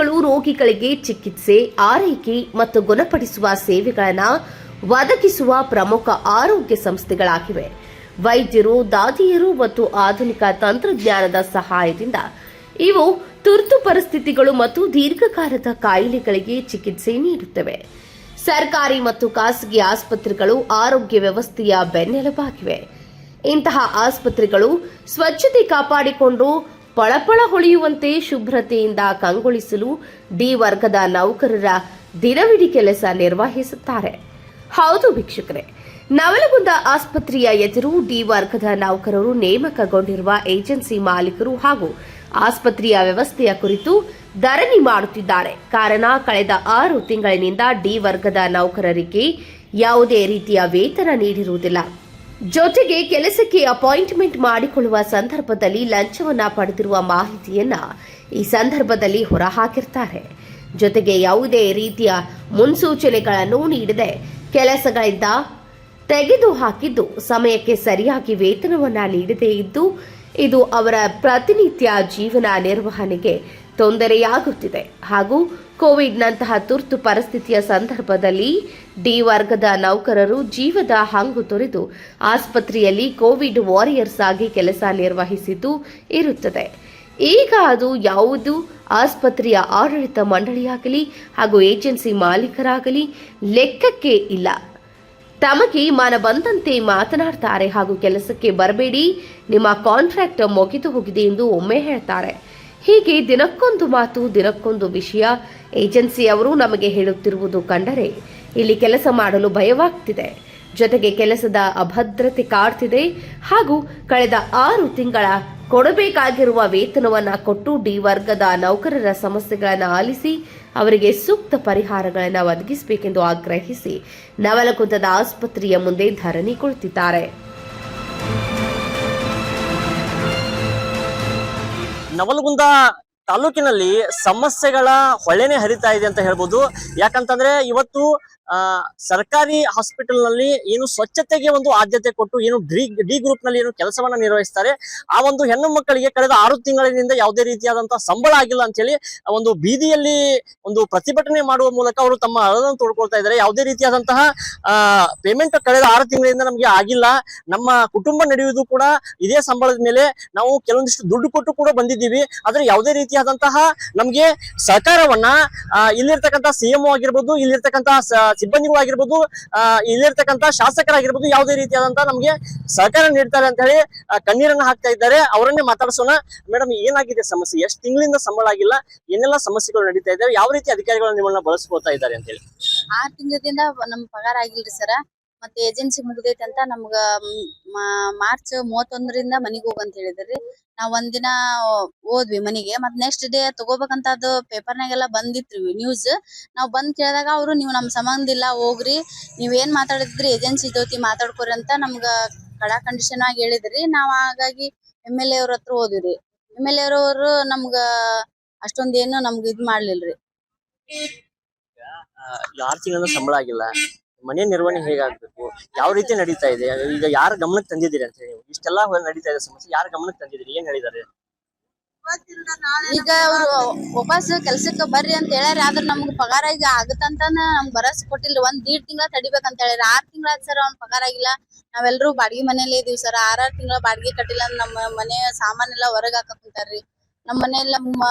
ಆಸ್ಪತ್ರೆಗಳು ರೋಗಿಗಳಿಗೆ ಚಿಕಿತ್ಸೆ, ಆರೈಕೆ ಮತ್ತು ಗುಣಪಡಿಸುವ ಸೇವೆಗಳನ್ನು ಒದಗಿಸುವ ಪ್ರಮುಖ ಆರೋಗ್ಯ ಸಂಸ್ಥೆಗಳಾಗಿವೆ. ವೈದ್ಯರು, ದಾದಿಯರು ಮತ್ತು ಆಧುನಿಕ ತಂತ್ರಜ್ಞಾನದ ಸಹಾಯದಿಂದ ಇವು ತುರ್ತು ಪರಿಸ್ಥಿತಿಗಳು ಮತ್ತು ದೀರ್ಘಕಾಲದ ಕಾಯಿಲೆಗಳಿಗೆ ಚಿಕಿತ್ಸೆ ನೀಡುತ್ತವೆ. ಸರ್ಕಾರಿ ಮತ್ತು ಖಾಸಗಿ ಆಸ್ಪತ್ರೆಗಳು ಆರೋಗ್ಯ ವ್ಯವಸ್ಥೆಯ ಬೆನ್ನೆಲುಬಾಗಿವೆ. ಇಂತಹ ಆಸ್ಪತ್ರೆಗಳು ಸ್ವಚ್ಛತೆ ಕಾಪಾಡಿಕೊಂಡು ಪಳಪಳ ಹೊಳೆಯುವಂತೆ ಶುಭ್ರತೆಯಿಂದ ಕಂಗೊಳಿಸಲು ಡಿ ವರ್ಗದ ನೌಕರರ ದಿನವಿಡೀ ಕೆಲಸ ನಿರ್ವಹಿಸುತ್ತಾರೆ. ಹೌದು ವೀಕ್ಷಕರೇ, ನವಲಗುಂದ ಆಸ್ಪತ್ರೆಯ ಎದುರು ಡಿ ವರ್ಗದ ನೌಕರರು ನೇಮಕಗೊಂಡಿರುವ ಏಜೆನ್ಸಿ ಮಾಲೀಕರು ಹಾಗೂ ಆಸ್ಪತ್ರೆಯ ವ್ಯವಸ್ಥೆಯ ಕುರಿತು ಧರಣಿ ಮಾಡುತ್ತಿದ್ದಾರೆ. ಕಾರಣ, ಕಳೆದ 6 ತಿಂಗಳಿನಿಂದ ಡಿ ವರ್ಗದ ನೌಕರರಿಗೆ ಯಾವುದೇ ರೀತಿಯ ವೇತನ ನೀಡಿರುವುದಿಲ್ಲ. ಜೊತೆಗೆ ಕೆಲಸಕ್ಕೆ ಅಪಾಯಿಂಟ್ಮೆಂಟ್ ಮಾಡಿಕೊಳ್ಳುವ ಸಂದರ್ಭದಲ್ಲಿ ಲಂಚವನ್ನ ಪಡೆದಿರುವ ಮಾಹಿತಿಯನ್ನ ಈ ಸಂದರ್ಭದಲ್ಲಿ ಹೊರಹಾಕಿರ್ತಾರೆ. ಜೊತೆಗೆ ಯಾವುದೇ ರೀತಿಯ ಮುನ್ಸೂಚನೆಗಳನ್ನು ನೀಡದೆ ಕೆಲಸಗಳಿಂದ ತೆಗೆದುಹಾಕಿದ್ದು, ಸಮಯಕ್ಕೆ ಸರಿಯಾಗಿ ವೇತನವನ್ನ ನೀಡದೇ ಇದ್ದು ಇದು ಅವರ ಪ್ರತಿನಿತ್ಯ ಜೀವನ ನಿರ್ವಹಣೆಗೆ ತೊಂದರೆಯಾಗುತ್ತಿದೆ. ಹಾಗೂ ಕೋವಿಡ್ನಂತಹ ತುರ್ತು ಪರಿಸ್ಥಿತಿಯ ಸಂದರ್ಭದಲ್ಲಿ ಡಿ ವರ್ಗದ ನೌಕರರು ಜೀವದ ಹಂಗು ತೊರೆದು ಆಸ್ಪತ್ರೆಯಲ್ಲಿ ಕೋವಿಡ್ ವಾರಿಯರ್ಸ್ ಆಗಿ ಕೆಲಸ ನಿರ್ವಹಿಸಿದ್ದು ಇರುತ್ತದೆ. ಈಗ ಅದು ಯಾವುದು ಆಸ್ಪತ್ರೆಯ ಆಡಳಿತ ಮಂಡಳಿಯಾಗಲಿ ಹಾಗೂ ಏಜೆನ್ಸಿ ಮಾಲೀಕರಾಗಲಿ ಲೆಕ್ಕಕ್ಕೆ ಇಲ್ಲ. ತಮಗೆ ಮನ ಬಂದಂತೆ ಮಾತನಾಡ್ತಾರೆ ಹಾಗೂ ಕೆಲಸಕ್ಕೆ ಬರಬೇಡಿ, ನಿಮ್ಮ ಕಾಂಟ್ರಾಕ್ಟ್ ಮುಗಿದು ಹೋಗಿದೆ ಎಂದು ಒಮ್ಮೆ ಹೇಳ್ತಾರೆ. ಹೀಗೆ ದಿನಕ್ಕೊಂದು ಮಾತು, ದಿನಕ್ಕೊಂದು ವಿಷಯ ಏಜೆನ್ಸಿಯವರು ನಮಗೆ ಹೇಳುತ್ತಿರುವುದು ಕಂಡರೆ ಇಲ್ಲಿ ಕೆಲಸ ಮಾಡಲು ಭಯವಾಗ್ತಿದೆ. ಜೊತೆಗೆ ಕೆಲಸದ ಅಭದ್ರತೆ ಕಾಡ್ತಿದೆ ಹಾಗೂ ಕಳೆದ 6 ತಿಂಗಳ ಕೊಡಬೇಕಾಗಿರುವ ವೇತನವನ್ನು ಕೊಟ್ಟು ಡಿ ವರ್ಗದ ನೌಕರರ ಸಮಸ್ಯೆಗಳನ್ನು ಆಲಿಸಿ ಅವರಿಗೆ ಸೂಕ್ತ ಪರಿಹಾರಗಳನ್ನು ಒದಗಿಸಬೇಕೆಂದು ಆಗ್ರಹಿಸಿ ನವಲಗುಂದದ ಆಸ್ಪತ್ರೆಯ ಮುಂದೆ ಧರಣಿ ಕುಳಿತಿದ್ದಾರೆ. ನವಲಗುಂದ ತಾಲೂಕಿನಲ್ಲಿ ಸಮಸ್ಯೆಗಳ ಹೊಳೆನೆ ಹರಿತಾ ಇದೆ ಅಂತ ಹೇಳ್ಬೋದು. ಯಾಕಂತಂದ್ರೆ ಇವತ್ತು ಸರ್ಕಾರಿ ಹಾಸ್ಪಿಟಲ್ ನಲ್ಲಿ ಏನು ಸ್ವಚ್ಛತೆಗೆ ಒಂದು ಆದ್ಯತೆ ಕೊಟ್ಟು ಏನು ಡಿ ಗ್ರೂಪ್ ನಲ್ಲಿ ಏನು ಕೆಲಸವನ್ನ ನಿರ್ವಹಿಸ್ತಾರೆ, ಆ ಒಂದು ಹೆಣ್ಣು ಮಕ್ಕಳಿಗೆ ಕಳೆದ 6 ತಿಂಗಳಿನಿಂದ ಯಾವುದೇ ರೀತಿಯಾದಂತಹ ಸಂಬಳ ಆಗಿಲ್ಲ ಅಂತ ಹೇಳಿ ಒಂದು ಬೀದಿಯಲ್ಲಿ ಒಂದು ಪ್ರತಿಭಟನೆ ಮಾಡುವ ಮೂಲಕ ಅವರು ತಮ್ಮ ಅಳವನ್ನು ತೋಡ್ಕೊಳ್ತಾ ಇದ್ದಾರೆ. ಯಾವುದೇ ರೀತಿಯಾದಂತಹ ಪೇಮೆಂಟ್ ಕಳೆದ 6 ತಿಂಗಳಿಂದ ನಮಗೆ ಆಗಿಲ್ಲ, ನಮ್ಮ ಕುಟುಂಬ ನಡೆಯುವುದು ಕೂಡ ಇದೇ ಸಂಬಳದ ಮೇಲೆ, ನಾವು ಕೆಲವೊಂದಿಷ್ಟು ದುಡ್ಡು ಕೊಟ್ಟು ಕೂಡ ಬಂದಿದ್ದೀವಿ, ಆದ್ರೆ ಯಾವುದೇ ರೀತಿಯಾದಂತಹ ನಮ್ಗೆ ಸಹಕಾರವನ್ನ ಇಲ್ಲಿರ್ತಕ್ಕಂಥ ಸಿಎಂ ಆಗಿರ್ಬೋದು, ಇಲ್ಲಿರ್ತಕ್ಕಂಥ ಸಿಬ್ಬಂದಿಗಳು ಆಗಿರ್ಬೋದು, ಇಲ್ಲಿರ್ತಕ್ಕಂಥ ಶಾಸಕರಾಗಿರ್ಬೋದು ಯಾವುದೇ ರೀತಿಯಾದಂತಹ ನಮ್ಗೆ ಸಹಕಾರ ನೀಡ್ತಾರೆ ಅಂತ ಹೇಳಿ ಕಣ್ಣೀರನ್ನ ಹಾಕ್ತಾ ಇದ್ದಾರೆ. ಅವರನ್ನೇ ಮಾತಾಡಿಸೋಣ. ಮೇಡಮ್, ಏನಾಗಿದೆ ಸಮಸ್ಯೆ? ಎಷ್ಟು ತಿಂಗಳಿಂದ ಸಂಬಳ ಆಗಿಲ್ಲ, ಏನೆಲ್ಲ ಸಮಸ್ಯೆಗಳು ನಡೀತಾ ಇದ್ದಾವೆ, ಯಾವ ರೀತಿ ಅಧಿಕಾರಿಗಳು ನಿಮ್ಮನ್ನ ಬಳಸ್ಕೊಳ್ತಾ ಇದ್ದಾರೆ ಅಂತ ಹೇಳಿ? 6 ತಿಂಗಳಿಂದ ನಮ್ ಪಗಾರ ಆಗಿಲ್ರಿ ಸರ. ಮತ್ತೆ ಏಜೆನ್ಸಿ ಮುಗ್ದೈತೆ ಅಂತ ನಮ್ಗ ಮಾರ್ಚ್ 31ರಿಂದ ಮನಿಗ್ ಹೋಗಂತ ಹೇಳಿದ್ರಿ. ನಾವ್ ಒಂದಿನ ಹೋದ್ವಿ ಮನಿಗೆ. ಮತ್ ನೆಕ್ಸ್ಟ್ ಡೇ ತಗೋಬೇಕಂತ ಅದು ಪೇಪರ್ನಾಗೆಲ್ಲ ಬಂದಿತ್ರಿ ನ್ಯೂಸ್. ನಾವ್ ಬಂದ್ ಕೇಳಿದಾಗ ಅವ್ರು ನೀವು ನಮ್ ಸಂಬಂಧ ಇಲ್ಲ, ಹೋಗ್ರಿ, ನೀವ್ ಏನ್ ಮಾತಾಡಿದ್ರಿ ಏಜೆನ್ಸಿ ಜೊತೆ ಮಾತಾಡ್ಕೊರಿ ಅಂತ ನಮ್ಗ ಕಡಾ ಕಂಡೀಷನ್ ಆಗಿ ಹೇಳಿದ್ರಿ. ನಾವ್ ಹಾಗಾಗಿ MLA ಅವ್ರ ಹತ್ರ ಹೋದ್ವಿ. MLA ಅವ್ರು ನಮ್ಗ ಅಷ್ಟೊಂದೇನು ನಮ್ಗ ಇದ್ ಮಾಡ್ಲಿಲ್ರಿ. 6 ತಿಂಗಳಿಂದ ಸಂಬಳ ಆಗಿಲ್ಲ, ಮನೆ ನಿರ್ವಹಣೆ ಹೇಗಾಗ್ಬೇಕು, ಯಾವ ರೀತಿ ನಡೀತಾ ಇದೆ, ಈಗ ಯಾರ ಗಮನಕ್ಕೆ ತಂದಿದ್ದೀರಿ ಅಂತ ಹೇಳಿ? ಇಷ್ಟೆಲ್ಲಾ ನಡೀತಾ ಇದೆ ಸಮಸ್ಯೆ, ಯಾರ ಗಮನಕ್ಕೆ ತಂದಿದ್ದೀರಿ, ಏನ್ ಹೇಳಿದಾರೆ? ಈಗ ಅವ್ರು ವಾಪಸ್ ಕೆಲ್ಸಕ್ಕೆ ಬರ್ರಿ ಅಂತ ಹೇಳ್ಯಾರ. ಆದ್ರ ನಮ್ಗ್ ಪಗಾರ ಈಗ ಆಗತ್ತಂತ ನಮ್ಗ್ ಭರವಸೆ ಕೊಟ್ಟಿಲ್ರಿ. 1-1.5 ತಿಂಗಳ ತಡಿಬೇಕಂತ ಹೇಳ್ಯಾರ. 6 ತಿಂಗಳ ಸರ್ ಅವ್ನ ಪಗಾರ ಆಗಿಲ್ಲ. ನಾವೆಲ್ಲರೂ ಬಾಡಿಗೆ ಮನೇಲಿ ಇದೀವಿ ಸರ್. 6 ತಿಂಗಳ ಬಾಡಿಗೆ ಕಟ್ಟಿಲ್ಲ. ನಮ್ಮ ಮನೆ ಸಾಮಾನೆಲ್ಲ ಹೊರಗ್ ಹಾಕಕ್ ಕುಂತಾರ್ರಿ. ನಮ್ ಮನೆಯಲ್ಲ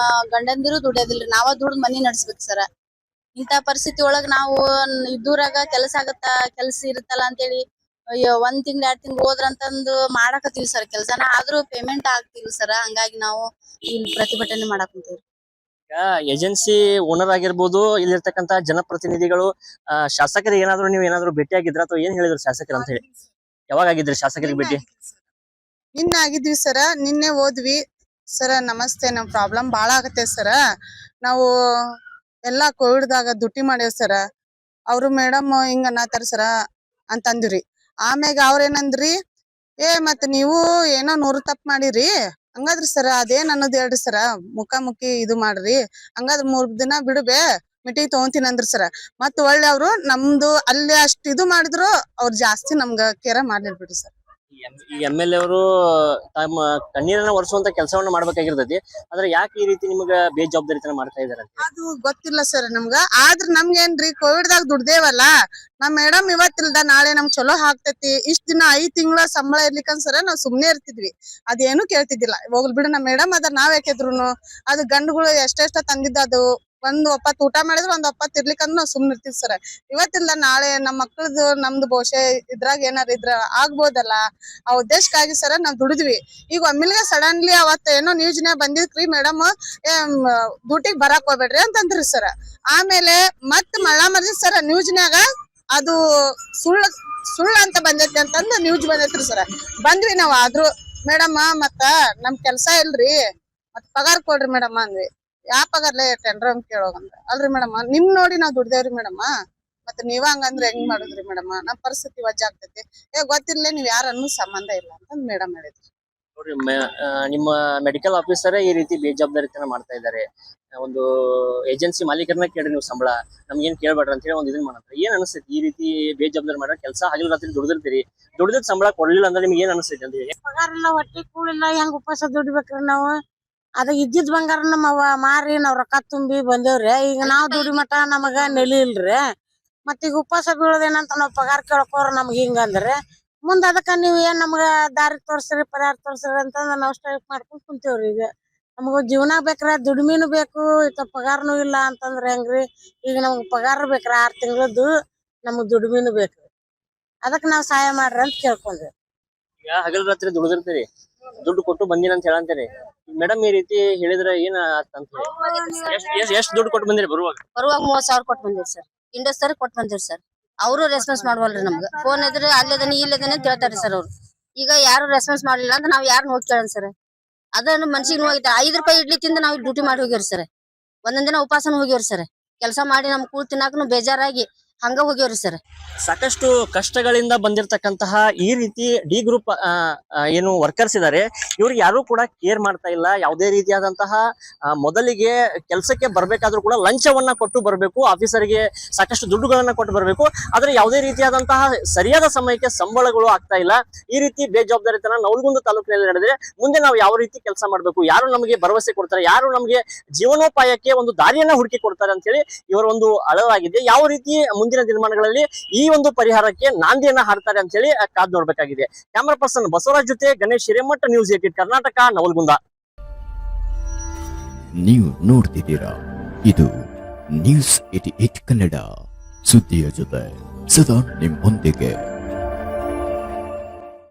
ಗಂಡಂದಿರು ದುಡಿಯೋದಿಲ್ರಿ, ನಾವ ದುಡ್ದು ಮನಿ ನಡ್ಸ್ಬೇಕು ಸರ. ಇಂತ ಪರಿಸ್ಥಿತಿ ಒಳಗ್ ನಾವು ಇದ್ದೂರಾಗ ಕೆಲಸ ಇರುತ್ತಲ್ಲ ಅಂತೇಳಿ 1 ತಿಂಗ್ಳ 2 ತಿಂಗ್ಳ ಹೋದ್ರಂತಂದು ಮಾಡಾಕತ್ತೀವಿ ಸರ್ ಕೆಲ್ಸನ. ಆದ್ರೂ ಪೇಮೆಂಟ್ ಆಗ್ತಿಲ್ಲ ಸರ್. ಹಂಗಾಗಿ ನಾವು ಇಲ್ಲಿ ಪ್ರತಿಭಟನೆ ಮಾಡಾಕ್ ಕುಂತೀವಿ. ಏಜೆನ್ಸಿ ಓನರ್ ಆಗಿರ್ಬೋದು, ಇಲ್ಲಿರ್ತಕ್ಕಂತ ಜನಪ್ರತಿನಿಧಿಗಳು, ಶಾಸಕರಿಗೆ ನೀವು ಏನಾದ್ರು ಭೇಟಿ ಆಗಿದ್ರ ಅಥವಾ ಏನ್ ಹೇಳಿದ್ರು ಶಾಸಕರು ಅಂತ ಹೇಳಿ? ಯಾವಾಗ ಆಗಿದ್ರಿ ಶಾಸಕರಿಗೆ ಭೇಟಿ? ನಿನ್ನೆ ಆಗಿದ್ವಿ ಸರ. ನಿನ್ನೆ ಹೋದ್ವಿ ಸರ. ನಮಸ್ತೆ, ನಮ್ ಪ್ರಾಬ್ಲಮ್ ಬಾಳ ಆಗತ್ತೆ ಸರ. ನಾವು ಎಲ್ಲಾ ಕೋವಿಡ್ದಾಗ ದುಡ್ಡಿ ಮಾಡ್ಯಾವ ಸರ. ಅವ್ರು ಮೇಡಮ್ ಹಿಂಗ ಅನ್ನತಾರ ಸರ ಅಂತಂದ್ರಿ. ಆಮ್ಯಾಗ ಅವ್ರೇನಂದ್ರಿ, ಮತ್ ನೀವು ಏನೋ 100 ತಪ್ಪ ಮಾಡಿರಿ, ಹಂಗಾದ್ರಿ ಸರ ಅದೇನ್ ಅನ್ನೋದ್ ಹೇಳ್ರಿ ಸರ, ಮುಖಾಮುಖಿ ಇದು ಮಾಡ್ರಿ, ಹಂಗಾದ್ರ 3 ದಿನ ಬಿಡ್ಬೇ ಮೀಟಿಂಗ್ ತಗೊಂತೀನಿ ಅಂದ್ರಿ ಸರ. ಮತ್ ಒಳ್ಳೆ ಅವ್ರು ನಮ್ದು ಅಲ್ಲಿ ಅಷ್ಟ್ ಇದು ಮಾಡಿದ್ರು ಅವ್ರು ಜಾಸ್ತಿ ನಮ್ಗ ಕೇರ ಮಾಡ್ಲಿಲ್ ಬಿಡ್ರಿ ಸರ್. ಈ MLA ಅವರು ತಮ್ಮ ಕಣ್ಣೀರನ್ನ ಒರೆಸುವಂತ ಕೆಲಸವನ್ನ ಮಾಡ್ಬೇಕಾಗಿರ್ತೈತಿ. ಆದ್ರೆ ಯಾಕೆ ಈ ರೀತಿ ನಿಮ್ಗ ಬೇಜವಾಬ್ದಾರಿತನ ಮಾಡ್ತಾ ಇದಾರೆ ಅಂತ ಅದು ಗೊತ್ತಿಲ್ಲ ಸರ್ ನಮ್ಗ. ಆದ್ರ ನಮ್ಗೇನ್ರಿ ಕೋವಿಡ್ದಾಗ ದುಡ್ದೇವಲ್ಲ, ನಮ್ ಮೇಡಮ್ ಇವತ್ತಿಲ್ದ ನಾಳೆ ನಮ್ಗ್ ಚಲೋ ಆಗ್ತೈತಿ, ಇಷ್ಟ್ ದಿನ 5 ತಿಂಗಳ ಸಂಬಳ ಇರ್ಲಿಕ್ಕಂದ್ ಸರ ನಾವ್ ಸುಮ್ನೆ ಇರ್ತಿದ್ವಿ, ಅದೇನು ಕೇಳ್ತಿದ್ದಿಲ್ಲ. ಹೋಗ್ಲಿ ಬಿಡು ನಮ್ ಮೇಡಮ್ ಅದ, ನಾವ್ ಯಾಕಿದ್ರುನು ಅದು ಗಂಡುಗಳು ಎಷ್ಟೆಷ್ಟ ತಂದಿದ್ದ, ಅದು ಒಂದ್ ಒಪ್ಪತ್ ಊಟ ಮಾಡಿದ್ರ ಒಂದ್ ಒಪ್ಪತ್ ಇರ್ಲಿಕ್ಕಂದ್ ನಾವ್ ಸುಮ್ನೆ ಇರ್ತಿವಿ ಸರ್. ಇವತ್ತಿಲ್ದ ನಾಳೆ ನಮ್ ಮಕ್ಳದು ನಮ್ದು ಬಹುಶಃ ಇದ್ರಾಗ ಏನಾರ ಇದ್ರ ಆಗ್ಬೋದಲ್ಲ, ಆ ಉದ್ದೇಶಕ್ಕಾಗಿ ಸರ ನಾವ್ ದುಡಿದ್ವಿ. ಈಗ ಒಮ್ಮಿಲ್ಗೆ ಸಡನ್ಲಿ ಅವತ್ತ ಏನೋ ನ್ಯೂಸ್ನ್ಯಾಗ ಬಂದಿದ್ರಿ ಮೇಡಮ್ ಡ್ಯೂಟಿಗ್ ಬರಾಕ್ ಹೋಗ್ಬೇಡ್ರಿ ಅಂತಂದ್ರಿ ಸರ್. ಆಮೇಲೆ ಮತ್ ಮರ್ದಿ ಸರ್ ನ್ಯೂಸ್ನ್ಯಾಗ ಅದು ಸುಳ್ಳ ಅಂತ ಬಂದೈತಿ ಅಂತಂದ್ ನ್ಯೂಸ್ ಬಂದೈತ್ರಿ ಸರ್. ಬಂದ್ವಿ ನಾವ್. ಆದ್ರೂ ಮೇಡಮ್ ಮತ್ತ ನಮ್ ಕೆಲ್ಸ ಇಲ್ರಿ, ಮತ್ ಪಗಾರ ಕೊಡ್ರಿ ಮೇಡಮ್ ಅಂದ್ವಿ. ಯಾವ ಪಗಾರ್ಲೆ ಟೆಂಡರ್ ಅಂತ ಕೇಳೋಗಂದ್ರ, ಅಲ್ರಿ ಮೇಡಮ್ ನಿಮ್ ನೋಡಿ ನಾವ್ ದುಡ್ದೇವ್ರಿ ಮೇಡಮ್, ಮತ್ ನೀವ ಹಂಗಂದ್ರೆ ಹೆಂಗ್ ಮಾಡುದ್ರಿ ಮೇಡಮ್, ನಮ್ ಪರಿಸ್ಥಿತಿ ವಜ್ಜ ಆಗ್ತೈತಿ, ಗೊತ್ತಿರ್ಲೇ ನೀವ್ ಯಾರ ಅನ್ನೋ ಸಂಬಂಧ ಇಲ್ಲ ಅಂತ ಮೇಡಮ್ ಹೇಳಿದ್ರಿ. ನೋಡ್ರಿ. ನಿಮ್ಮ ಮೆಡಿಕಲ್ ಆಫೀಸರ್ ಈ ರೀತಿ ಬೇಜವಾಬ್ದಾರಿತನ ಮಾಡ್ತಾ ಇದ್ದಾರೆ. ಒಂದು ಏಜೆನ್ಸಿ ಮಾಲೀಕರನ್ನ ಕೇಳ್ರಿ ನೀವು ಸಂಬಳ ನಮ್ಗೇನ್ ಕೇಳ್ಬೇಡ್ರಿ ಅಂತ ಹೇಳಿ ಒಂದ್ ಇದನ್ ಮಾಡಂತ. ಏನ್ ಅನಿಸ್ತೈತಿ ಈ ರೀತಿ ಬೇಜವಾಬ್ದಾರಿ ಮಾಡೋ ಕೆಲಸ? ಹಗಲು ರಾತ್ರಿ ದುಡ್ದಿರ್ತೀರಿ, ದುಡ್ದಿದ್ ಸಂಬಳ ಕೊಡ್ಲಿಲ್ಲ ಅಂದ್ರೆ ನಿಮ್ಗೆ ಏನ್ ಅನಿಸ್ತೈತಿ ಅಂತ ಹೇಳಿ? ಪಗಾರ ಇಲ್ಲ, ಹೊಟ್ಟಿ ಕೂಳಿಲ್ಲ, ಹೆಂಗ್ ಉಪವಾಸ ದುಡಿಬೇಕ್ರಿ ನಾವು? ಅದ ಇದ್ದಿದ್ ಬಂಗಾರ ನಮ್ಮವ್ವ ಮಾರಿ ನಾವ್ ರೊಕ್ಕ ತುಂಬಿ ಬಂದೇವ್ರಿ. ಈಗ ನಾವ್ ದುಡಿ ಮಟ ನಮಗ ನೆಲಿ ಇಲ್ರಿ. ಮತ್ ಈಗ ಉಪವಾಸ ಬೀಳೋದೇನಂತ ನಾವ್ ಪಗಾರ ಕೇಳ್ಕೋರ ನಮ್ಗ ಹಿಂಗಂದ್ರೆ ಮುಂದ್ ಅದಕ್ಕ ನೀವ್ ಏನ್ ನಮ್ಗ ದಾರಿ ತೋರ್ಸ್ರಿ, ಪರಿಹಾರ ತೋರ್ಸ್ರಿ ಅಂತಂದ್ರ ನಾವ್ ಸ್ಟ್ರೈಕ್ ಮಾಡ್ಕೊಂಡ್ ಕುಂತೇವ್ರಿ. ಈಗ ನಮಗ ಜೀವನ ಬೇಕ್ರ, ದುಡಿಮೆನು ಬೇಕು, ಪಗಾರನು ಇಲ್ಲ ಅಂತಂದ್ರ ಹೆಂಗ್ರಿ? ಈಗ ನಮ್ಗ್ ಪಗಾರ ಬೇಕ್ರ, 6 ತಿಂಗಳದ್ದು ನಮಗ್ ದುಡಿಮೆನು ಬೇಕ್ರಿ. ಅದಕ್ ನಾವ್ ಸಹಾಯ ಮಾಡ್ರಿ ಅಂತ ಕೇಳ್ಕೊಂಡ್ರಿ. ಈಗ ಹಗಲ್ ರಾತ್ರಿ ದುಡ್ದಿರ್ತೀರಿ, ದುಡ್ಡು ಕೊಟ್ಟು ಬಂದಿನ ಅಂತ ಹೇಳಂತೀರಿ. ಮೇಡಮ್ ಈ ರೀತಿ ಹೇಳಿದ್ರೆ ಏನ್ ಅಂತ ಹೇಳಿ ಎಷ್ಟ್ ದುಡ್ಡು ಕೊಟ್ಟು ಬಂದಿರಿ? ಬರುವಾಗ 30,000 ಕೊಟ್ಟು ಬಂದಿರಿ ಸರ್. ಇಂಡಸ್ಟರ್ ಕೊಟ್ಟು ಬಂದಿರಿ ಸರ್. ಅವರು ರೆಸ್ಪಾನ್ಸ್ ಮಾಡವಲ್ರಿ ನಮ್ಗ. ಫೋನ್ ಇದ್ರೆ ಅಲ್ಲಿದನಿ ಇಲ್ಲದನಿ ಅಂತ ಹೇಳ್ತಾರಿ ಸರ್ ಅವ್ರು. ಈಗ ಯಾರು ರೆಸ್ಪಾನ್ಸ್ ಮಾಡ್ಲಿಲ್ಲ ಅಂತ ನಾವ್ ಯಾರನ್ನ ಹೋಗಿ ಕೇಳೋಣ ಸರ್? ಅದನ್ನ ಮನ್ಸಿಗೆ ನೋವಾಗೈತೆ. 5 ರೂಪಾಯಿ ಇಡ್ಲಿ ತಿಂದು ನಾವ್ ಡ್ಯೂಟಿ ಮಾಡಿ ಹೋಗ್ಯಾರ ಸರ್. ಒಂದೊಂದ್ ದಿನ ಉಪವಾಸನ ಹೋಗ್ಯಾರ ಸರ್. ಕೆಲಸ ಮಾಡಿ ನಮ್ ಕೂಳ್ ತಿನ್ನಾಕನು ಬೇಜಾರಾಗಿ ಹಂಗ ಹೋಗ್ಯಾವ್ರಿ ಸರ್. ಸಾಕಷ್ಟು ಕಷ್ಟಗಳಿಂದ ಬಂದಿರತಕ್ಕಂತಹ ಈ ರೀತಿ ಡಿ ಗ್ರೂಪ್ ಏನು ವರ್ಕರ್ಸ್ ಇದಾರೆ, ಇವ್ರಿಗೆ ಯಾರು ಕೂಡ ಕೇರ್ ಮಾಡ್ತಾ ಇಲ್ಲ. ಯಾವುದೇ ರೀತಿಯಾದಂತಹ ಮೊದಲಿಗೆ ಕೆಲಸಕ್ಕೆ ಬರ್ಬೇಕಾದ್ರೂ ಕೂಡ ಲಂಚವನ್ನ ಕೊಟ್ಟು ಬರಬೇಕು, ಆಫೀಸರ್ಗೆ ಸಾಕಷ್ಟು ದುಡ್ಡುಗಳನ್ನ ಕೊಟ್ಟು ಬರಬೇಕು. ಆದ್ರೆ ಯಾವುದೇ ರೀತಿಯಾದಂತಹ ಸರಿಯಾದ ಸಮಯಕ್ಕೆ ಸಂಬಳಗಳು ಆಗ್ತಾ ಇಲ್ಲ. ಈ ರೀತಿ ಬೇಜವಾಬ್ದಾರಿತನ ನವಲಗುಂದ ತಾಲೂಕಿನಲ್ಲಿ ನಡೆದ್ರೆ ಮುಂದೆ ನಾವು ಯಾವ ರೀತಿ ಕೆಲಸ ಮಾಡ್ಬೇಕು, ಯಾರು ನಮಗೆ ಭರವಸೆ ಕೊಡ್ತಾರೆ, ಯಾರು ನಮಗೆ ಜೀವನೋಪಾಯಕ್ಕೆ ಒಂದು ದಾರಿಯನ್ನ ಹುಡುಕಿ ಕೊಡ್ತಾರೆ ಅಂತ ಹೇಳಿ ಇವರ ಒಂದು ಅಳಲಾಗಿದೆ. ಯಾವ ರೀತಿ ಮುಂದಿನ ದಿನಮಾನಗಳಲ್ಲಿ ಈ ಒಂದು ಪರಿಹಾರಕ್ಕೆ ನಾಂದಿಯನ್ನ ಹಾಡ್ತಾರೆ ಅಂತ ಹೇಳಿ ಕಾದ್ ನೋಡ್ಬೇಕಾಗಿದೆ. ಕ್ಯಾಮರಾ ಪರ್ಸನ್ ಬಸವರಾಜ್ ಜೊತೆ ಗಣೇಶ್ ಹಿರೇಮಠ, ನ್ಯೂಸ್ 18 ಕರ್ನಾಟಕ, ನವಲಗುಂದ. ನೀವು ನೋಡ್ತಿದ್ದೀರಾ, ಇದು ನ್ಯೂಸ್ 88 ಕನ್ನಡ, ಸುದ್ದಿಯ ಜೊತೆ ಸದಾ ನಿಮ್ಮೊಂದಿಗೆ.